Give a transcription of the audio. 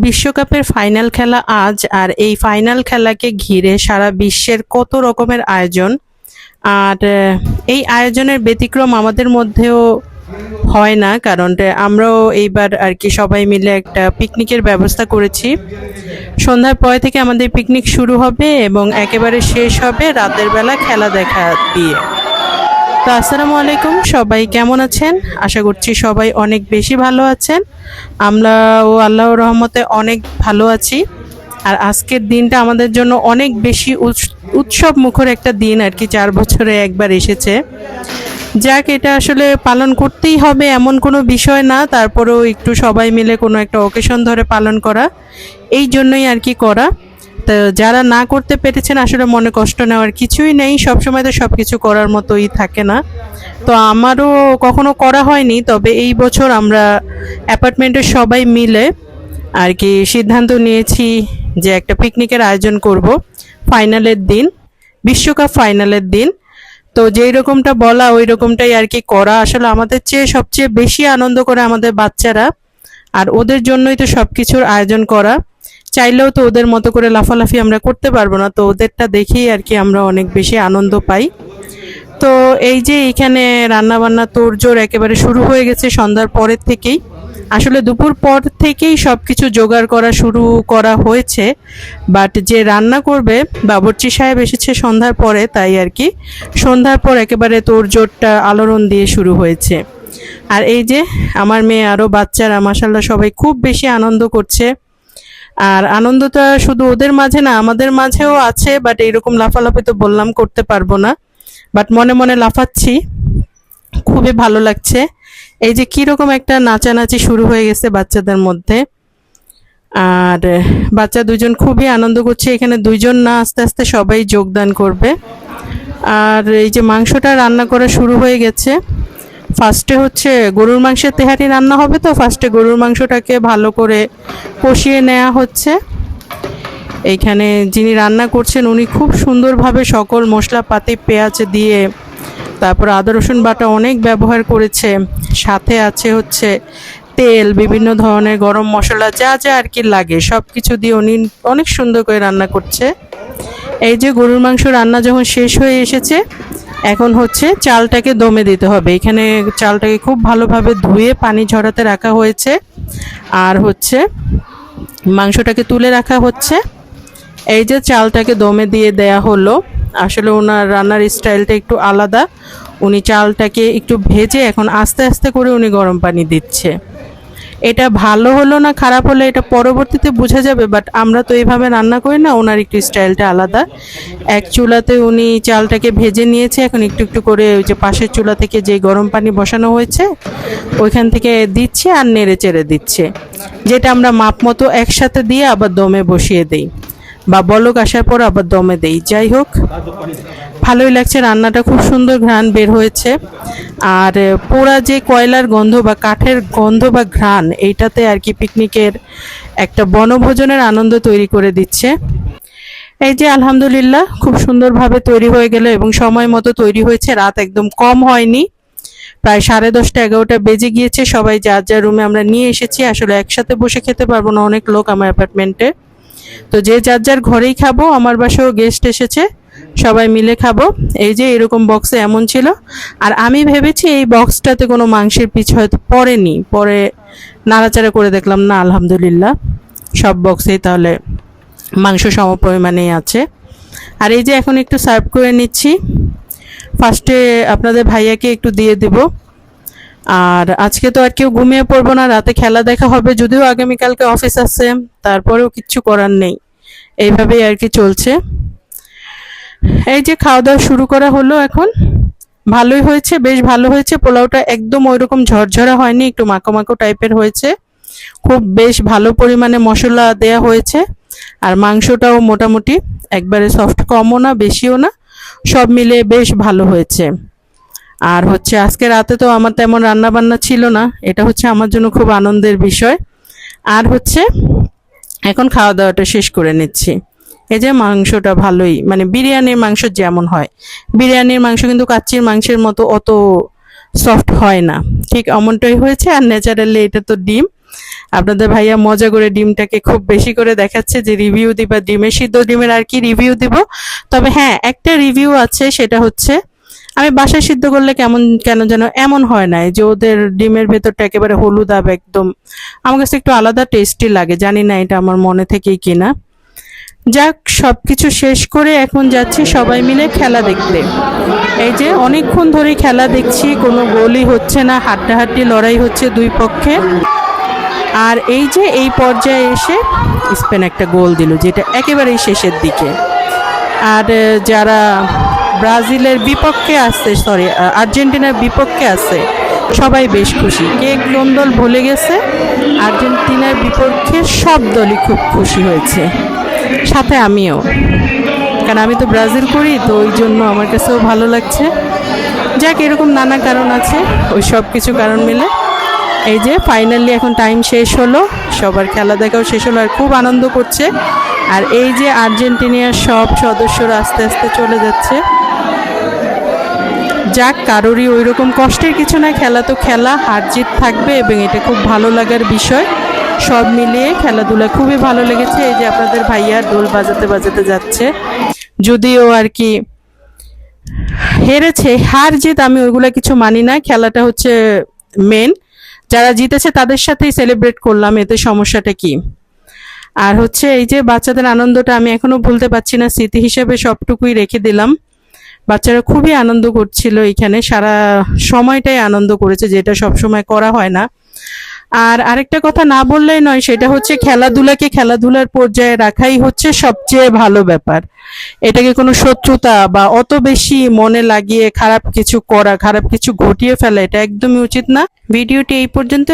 বিশ্বকাপের ফাইনাল খেলা আজ, আর এই ফাইনাল খেলাকে ঘিরে সারা বিশ্বের কত রকমের আয়োজন। আর এই আয়োজনের ব্যতিক্রম আমাদের মধ্যেও হয় না, কারণ আমরাও এইবার আর কি সবাই মিলে একটা পিকনিকের ব্যবস্থা করেছি। সন্ধ্যার পর থেকে আমাদের পিকনিক শুরু হবে এবং একেবারে শেষ হবে রাতের বেলা খেলা দেখা দিয়ে। তো আসসালামু আলাইকুম, সবাই কেমন আছেন? আশা করছি সবাই অনেক বেশি ভালো আছেন। আমরাও আল্লাহর রহমতে অনেক ভালো আছি। আর আজকের দিনটা আমাদের জন্য অনেক বেশি উৎসব মুখর একটা দিন আর কি, 4 বছরে একবার এসেছে। যাক, এটা আসলে পালন করতেই হবে এমন কোনো বিষয় না, তারপরেও একটু সবাই মিলে কোনো একটা অকেশন ধরে পালন করা, এই জন্যই আর কি করা। তো যারা না করতে পেরেছেন আসলে মনে কষ্ট নেওয়ার কিছুই নেই, সবসময় তো সব কিছু করার মতোই থাকে না। তো আমারও কখনো করা হয়নি, তবে এই বছর আমরা অ্যাপার্টমেন্টের সবাই মিলে আর কি সিদ্ধান্ত নিয়েছি যে একটা পিকনিকের আয়োজন করব ফাইনালের দিন, বিশ্বকাপ ফাইনালের দিন। তো যেই রকমটা বলা ওই রকমটাই আর কি করা। আসলে আমাদের চেয়ে সবচেয়ে বেশি আনন্দ করে আমাদের বাচ্চারা, আর ওদের জন্যই তো সব কিছুর আয়োজন করা। চাইলেও তো ওদের মতো করে লাফালাফি আমরা করতে পারবো না, তো ওদেরটা দেখেই আর কি আমরা অনেক বেশি আনন্দ পাই। তো এই যে এইখানে রান্নাবান্না তোড়জোড় একেবারে শুরু হয়ে গেছে সন্ধ্যার পরের থেকেই। আসলে দুপুর পর থেকেই সব কিছু জোগাড় করা শুরু করা হয়েছে, বাট যে রান্না করবে বাবুর্চি সাহেব এসেছে সন্ধ্যার পরে, তাই আর কি সন্ধ্যার পর একেবারে তোড়জোড়টা আলোড়ন দিয়ে শুরু হয়েছে। আর এই যে আমার মেয়ে আরও বাচ্চারা মাশাল্লাহ সবাই খুব বেশি আনন্দ করছে। আর আনন্দটা শুধু ওদের মাঝে না, আমাদের মাঝেও আছে, বাট এইরকম লাফালাফি তো বললাম করতে পারবো না, বাট মনে মনে লাফাচ্ছি, খুবই ভালো লাগছে। এই যে কিরকম একটা নাচানাচি শুরু হয়ে গেছে বাচ্চাদের মধ্যে। আর বাচ্চা দুজন খুবই আনন্দ করছে, এখানে দুইজন না, আস্তে আস্তে সবাই যোগদান করবে। আর এই যে মাংসটা রান্না করা শুরু হয়ে গেছে। ফার্স্টে হচ্ছে গরুর মাংসের তেহারি রান্না হবে, তো ফার্স্টে গরুর মাংসটাকে ভালো করে কষিয়ে নেওয়া হচ্ছে। এইখানে যিনি রান্না করছেন উনি খুব সুন্দরভাবে সকল মশলাপাতি পেঁয়াজ দিয়ে, তারপর আদা রসুন বাটা অনেক ব্যবহার করেছে, সাথে আছে হচ্ছে তেল, বিভিন্ন ধরনের গরম মশলা, যা যা আর কি লাগে সব কিছু দিয়ে উনি অনেক সুন্দর করে রান্না করছে। এই যে গরুর মাংস রান্না যখন শেষ হয়ে এসেছে, এখন হচ্ছে চালটাকে দমে দিতে হবে। এখানে চালটাকে খুব ভালোভাবে ধুয়ে পানি ঝরাতে রাখা হয়েছে, আর হচ্ছে মাংসটাকে তুলে রাখা হচ্ছে। এই যে চালটাকে দমে দিয়ে দেয়া হলো। আসলে ওনার রান্নার স্টাইলটা একটু আলাদা, উনি চালটাকে একটু ভেজে এখন আস্তে আস্তে করে উনি গরম পানি দিচ্ছে। এটা ভালো হলো না খারাপ হলো এটা পরবর্তীতে বোঝা যাবে, বাট আমরা তো এইভাবে রান্না করি না, ওনার একটু স্টাইলটা আলাদা। এক চুলাতে উনি চালটাকে ভেজে নিয়েছে, এখন একটু একটু করে ওই যে পাশের চুলা থেকে যে গরম পানি বসানো হয়েছে ওইখান থেকে দিচ্ছে আর নেড়ে চেড়ে দিচ্ছে, যেটা আমরা মাপ মতো একসাথে দিয়ে আবার দমে বসিয়ে দিই বা বলক আসার পর আবার দমে দেই। যাই হোক, ভালোই লাগছে, রান্নাটা খুব সুন্দর ঘ্রাণ বের হয়েছে। আর পোড়া যে কয়লার গন্ধ বা কাঠের গন্ধ বা ঘ্রাণ, এইটাতে আর কি পিকনিকের একটা বনভোজনের আনন্দ তৈরি করে দিচ্ছে। এই যে আলহামদুলিল্লাহ খুব সুন্দরভাবে তৈরি হয়ে গেল এবং সময় মতো তৈরি হয়েছে, রাত একদম কম হয়নি, প্রায় 10:30 11টা বেজে গিয়েছে। সবাই যার যার রুমে আমরা নিয়ে এসেছি, আসলে একসাথে বসে খেতে পারবো না, অনেক লোক আমার অ্যাপার্টমেন্টে, তো যে যার যার ঘরেই খাবো। আমার বাসায়ও গেস্ট এসেছে, সবাই মিলে খাবো। এই যে এরকম বক্সে এমন ছিল, আর আমি ভেবেছি এই বক্সটাতে কোনো মাংসের পিছ হয়তো পড়েনি, পরে নাড়াচাড়া করে দেখলাম না, আলহামদুলিল্লাহ সব বক্সেই তাহলে মাংস সম পরিমাণেই আছে। আর এই যে এখন একটু সার্ভ করে নিচ্ছি, ফার্স্টে আপনাদের ভাইয়াকে একটু দিয়ে দেব। আর আজকে তো আর কেউ ঘুমিয়ে পড়বো না, রাতে খেলা দেখা হবে, যদিও আগামীকালকে অফিস আছে, তারপরেও কিচ্ছু করার নেই, এইভাবেই আর কি চলছে। এই যে খাওয়া দাওয়া শুরু করা হলো এখন। ভালোই হয়েছে, বেশ ভালো হয়েছে। পোলাওটা একদম ওইরকম ঝরঝরা হয়নি, একটু মাখো মাখো টাইপের হয়েছে, খুব বেশ ভালো পরিমাণে মশলা দেয়া হয়েছে। আর মাংসটাও মোটামুটি একবারে সফট, কমও না বেশিও না, সব মিলে বেশ ভালো হয়েছে। আর হচ্ছে আজকে রাতে তো আমার তেমন রান্না বান্না ছিল না, এটা হচ্ছে আমার জন্য খুব আনন্দের বিষয়। আর হচ্ছে এখন খাওয়া দাওয়াটা শেষ করে নিচ্ছি। এই যে মাংসটা ভালোই, মানে বিরিয়ানির মাংস যেমন হয়, বিরিয়ানির মাংস কিন্তু কাচ্চির মাংসের মতো অত সফট হয় না, ঠিক এমনটাই হয়েছে। আর ন্যাচারালি এটা তো ডিম, আপনাদের ভাইয়া মজা করে ডিমটাকে খুব বেশি করে দেখাচ্ছে যে রিভিউ দিবা ডিমের, সিদ্ধ ডিমের আর কি রিভিউ দিব। তবে হ্যাঁ, একটা রিভিউ আছে, সেটা হচ্ছে আমি বাসায় সিদ্ধ করলে কেন যেন এমন হয় না যে ওদের ডিমের ভেতরটা একেবারে হলুদ আব একদম, আমার কাছে একটু আলাদা টেস্টি লাগে, জানি না এটা আমার মনে থেকেই কিনা। যাক, সবকিছু শেষ করে এখন যাচ্ছি সবাই মিলে খেলা দেখতে। এই যে অনেকক্ষণ ধরে খেলা দেখছি, কোনো গোলই হচ্ছে না, হাড্ডাহাড্ডি লড়াই হচ্ছে দুই পক্ষে। আর এই যে এই পর্যায়ে এসে স্পেন একটা গোল দিল, যেটা একেবারেই শেষের দিকে। আর যারা ব্রাজিলের বিপক্ষে আছে, আর্জেন্টিনার বিপক্ষে আছে, সবাই বেশ খুশি। কে কোন দল ভুলে গেছে, আর্জেন্টিনার বিপক্ষে সব দলই খুব খুশি হয়েছে, সাথে আমিও, কারণ আমি তো ব্রাজিল করি, তো ওই জন্য আমার কাছেও ভালো লাগছে। যাক, এরকম নানা কারণ আছে, ওই সব কিছু কারণ মিলে এই যে ফাইনালি এখন টাইম শেষ হলো, সবার খেলা দেখাও শেষ হলো, আর খুব আনন্দ করছে। আর এই যে আর্জেন্টিনার সব সদস্যরা আস্তে আস্তে চলে যাচ্ছে। যাক, কারোরই ওই রকম কষ্টের কিছু না, খেলা তো খেলা, হার জিত থাকবে, এবং এটা খুব ভালো লাগার বিষয়। সব মিলিয়ে খেলাধুলা খুবই ভালো লেগেছে। এই যে আপনাদের ভাইয়া ডোল বাজাতে বাজাতে যাচ্ছে, যদিও আর কি হেরেছে, হার জিত আমি ওইগুলা কিছু মানি না, খেলাটা হচ্ছে মেন, যারা জিতেছে তাদের সাথেই সেলিব্রেট করলাম, এতে সমস্যাটা কি। আর হচ্ছে এই যে বাচ্চাদের আনন্দটা আমি এখনো ভুলতে পারছি না, স্মৃতি হিসেবে সবটুকুই রেখে দিলাম। বাচ্চারা খুবই আনন্দ করছিল, এখানে সারা সময়টাই আনন্দ করেছে, যেটা সবসময় করা হয় না। আর আরেকটা কথা না বললেই নয়, সেটা হচ্ছে খেলাধুলাকে খেলাধুলার পর্যায়ে রাখাই হচ্ছে সবচেয়ে ভালো ব্যাপার। এটাকে কোনো শত্রুতা বা অত বেশি মনে লাগিয়ে খারাপ কিছু করা, খারাপ কিছু ঘটিয়ে ফেলা, এটা একদমই উচিত না। ভিডিওটি এই পর্যন্ত।